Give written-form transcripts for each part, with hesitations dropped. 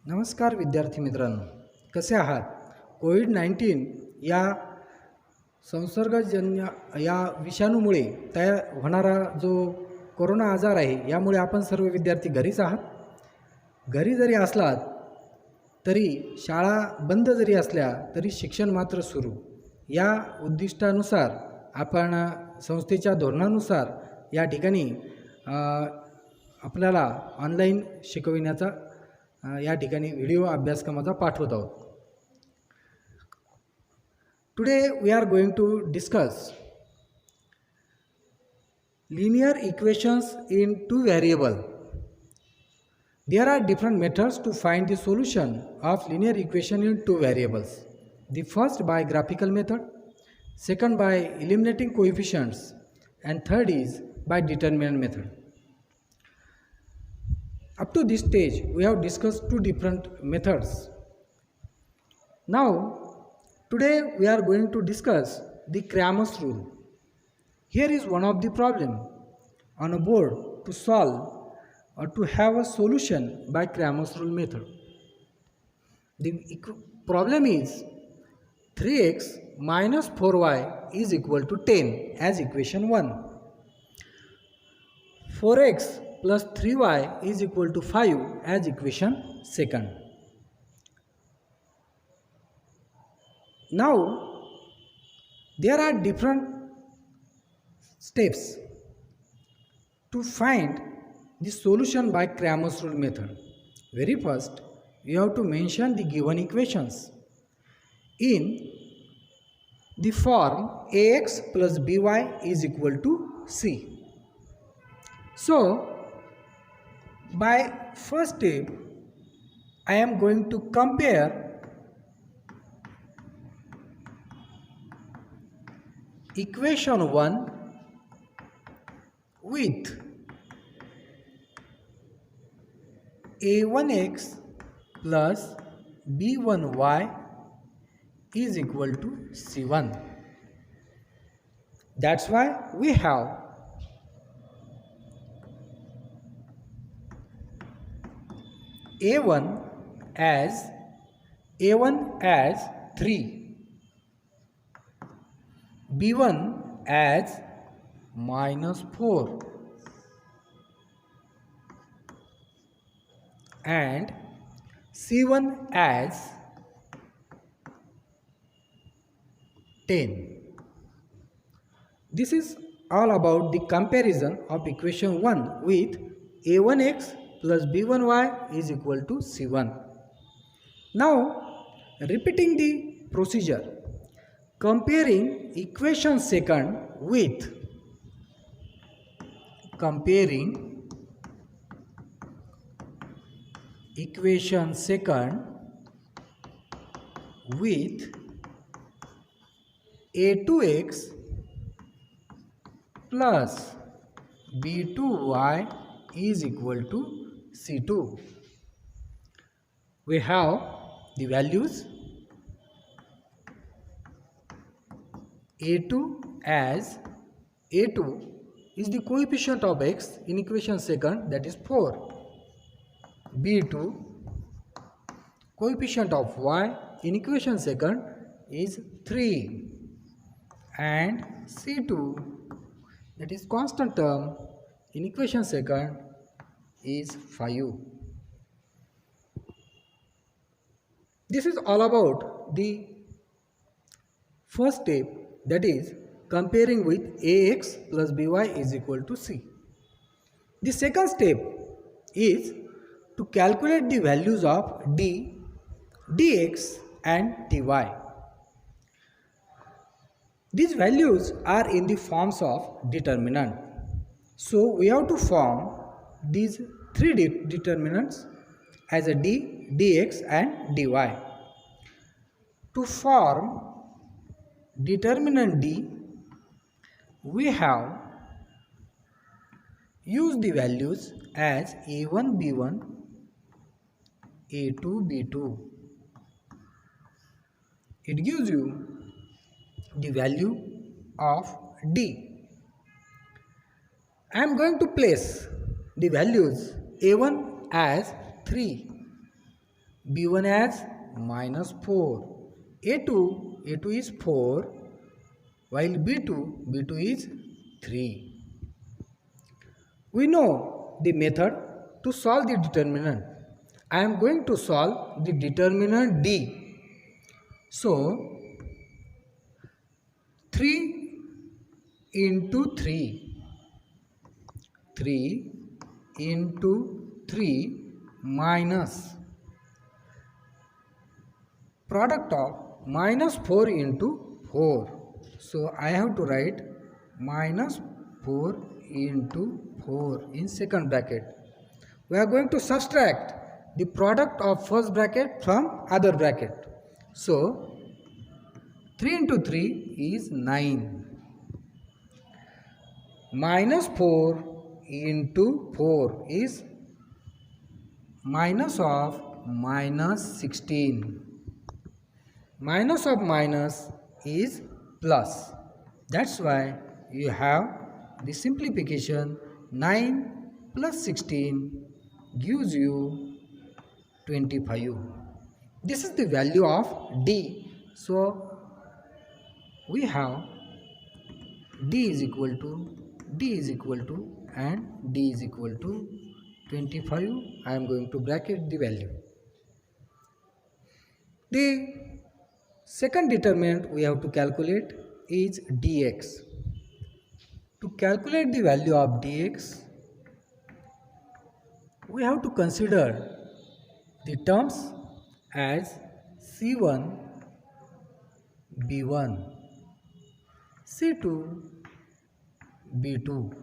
नमस्कार विद्यार्थी मित्रांनो, कसे आहात? कोविड-19 या संसर्गजन्य या विषाणूमुळे तयार होणारा जो कोरोना आजार आहे, यामुळे आपण सर्व विद्यार्थी घरीच आहात. घरी जरी असलात तरी शाळा बंद जरी असल्या तरी शिक्षण मात्र सुरू. या उद्दिष्टानुसार आपण संस्थेच्या धोरणानुसार या ठिकाणी आपल्याला ऑनलाईन शिकविण्याचा या ठिकाणी व्हिडिओ अभ्यासक्रमाचा पाठवत आहोत. Today we are going to discuss linear equations in two variable. There are different methods to find the solution of linear equation in two variables. The first by graphical method, second by eliminating coefficients, and third is by determinant method. Up to this stage, we have discussed two different methods. Now, today we are going to discuss the Cramer's rule. Here is one of the problem on a board to solve or to have a solution by Cramer's rule method. The problem is 3x minus 4y is equal to 10 as equation 1. 4x plus 3y is equal to 5 as equation 2. Now, there are different steps to find the solution by Cramer's rule method. Very first, you have to mention the given equations in the form ax plus by is equal to c. So, by first step, I am going to compare equation 1 with a1x plus b1y is equal to c1. That's why we have a1 as 3, b1 as minus 4 and c1 as 10. This is all about the comparison of equation 1 with a1x plus b1y is equal to c1. Now, repeating the procedure, comparing equation second with equation second with a2x plus b2y is equal to c2. We have the values a2 as a2 is the coefficient of x in equation second, that is 4. b2 coefficient of y in equation second is 3 and c2, that is constant term in equation second, is 5. This is all about the first step, that is comparing with ax plus by is equal to c. The second step is to calculate the values of d, dx and dy. These values are in the forms of determinant. So we have to form these three determinants as a d, dx and dy. To form determinant d, we have used the values as a1 b1, a2 b2. It gives you the value of d. I am going to place the values a1 as 3, B1 as minus 4. A2 is 4, while B2 is 3. We know the method to solve the determinant. I am going to solve the determinant D. So 3 into 3 into 3 minus product of minus 4 into 4. So I have to write minus 4 into 4 in second bracket. We are going to subtract the product of first bracket from other bracket. So 3 into 3 is 9. Minus 4 into 4 is minus of minus 16. Minus of minus is plus. That's why you have the simplification 9 plus 16 gives you 25. This is the value of D. So we have D is equal to and D is equal to 25. I am going to bracket the value. The second determinant we have to calculate is dx. To calculate the value of dx, we have to consider the terms as C1, B1, C2, B2.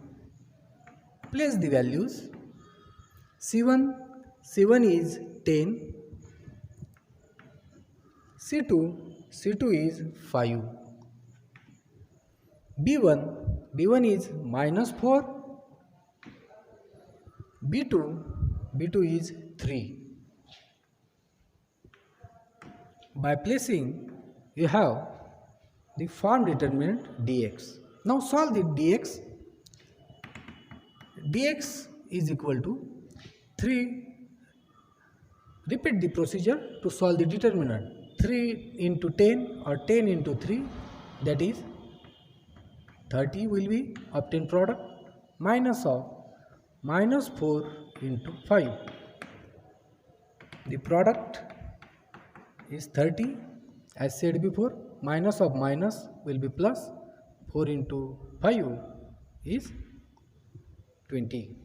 Place the values. C1 is 10. C2 is 5. B1 is minus 4. B2 is 3. By placing, you have the form determinant dx. Now solve the dx. Dx is equal to 3. Repeat the procedure to solve the determinant. 3 into 10 or 10 into 3, that is 30 will be obtained product, minus of minus 4 into 5. The product is 30. As said before, minus of minus will be plus. 4 into 5 is 20.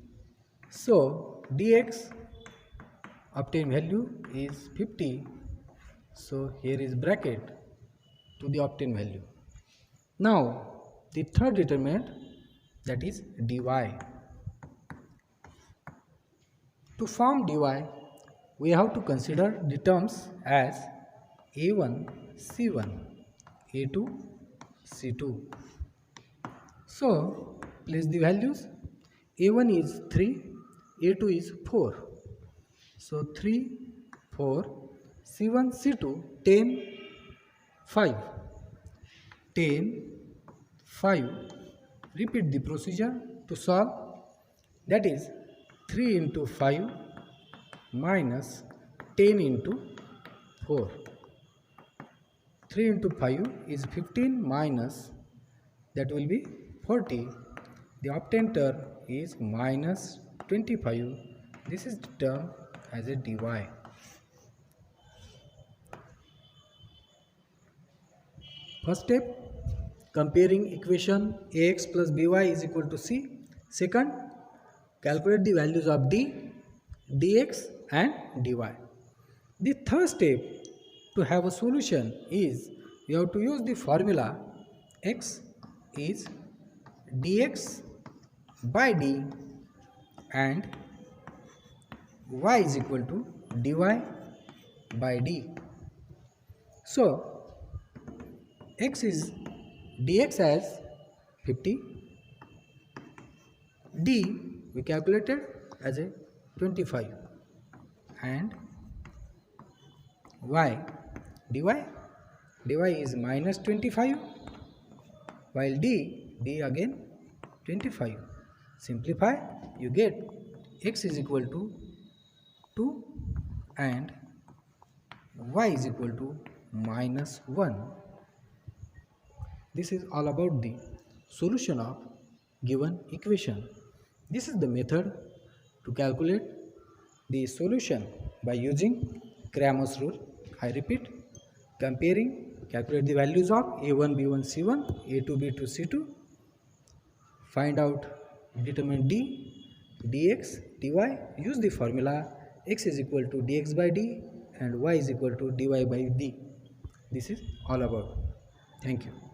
So dx obtained value is 50. So here is bracket to the obtained value. Now the third determinant, that is dy. To form dy, we have to consider the terms as a1 c1, a2 c2. So place the values. A1 is 3, A2 is 4. So 3, 4, C1, C2, 10, 5. 10, 5. Repeat the procedure to solve. That is 3 into 5 minus 10 into 4. 3 into 5 is 15 minus, that will be 40. The obtained term is minus 25. This is the term as a dy. First step, comparing equation ax plus by is equal to c. Second, calculate the values of d, dx and dy. The third step to have a solution is you have to use the formula x is dx by d and y is equal to dy by d. So x is dx as 50, d we calculated as a 25 and y dy is minus 25, while d again 25. Simplify, you get x is equal to 2 and y is equal to minus 1. This is all about the solution of given equation. This is the method to calculate the solution by using Cramer's rule. I repeat, comparing, calculate the values of a1, b1, c1, a2, b2, c2, find out, determine d, dx, dy, use the formula x is equal to dx by d and y is equal to dy by d. This is all about. Thank you.